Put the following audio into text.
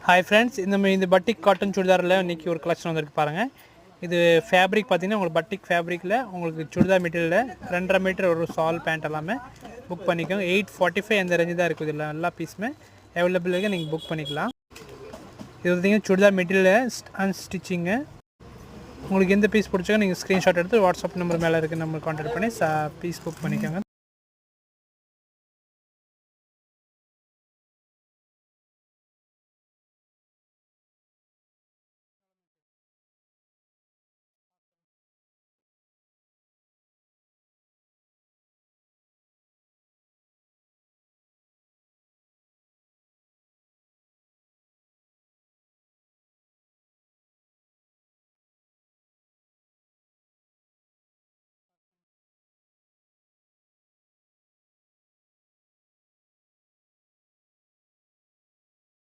Hi friends, இந்த பட்டிக் cotton சுடிதாரில் இன்றைக்கி ஒரு கலெக்ஷன் வந்துருக்கு பாருங்கள். இது ஃபேப்ரிக் பார்த்தீங்கன்னா உங்களுக்கு பட்டிக் ஃபேப்ரிக்கில் உங்களுக்கு சுடிதார் மெட்டீரியலில் 2.5 மீட்டர் ஒரு சால் பேண்ட் எல்லாமே புக் பண்ணிக்கோங்க. 845 அந்த ரேஞ்சு தான் இருக்குது. இதில் எல்லா பீஸுமே அவைலபிள் இருக்குது, நீங்கள் புக் பண்ணிக்கலாம். இது பார்த்தீங்கன்னா சுடிதார் மெட்டீரியல் அண்ட் ஸ்டிச்சிங்கு. உங்களுக்கு எந்த பீஸ் பிடிச்சோ நீங்கள் ஸ்க்ரீன்ஷாட் எடுத்து வாட்ஸ்அப் நம்பர் மேலே இருக்குது நம்பர் கான்டாக்ட் பண்ணி பீஸ் புக் பண்ணிக்கோங்க.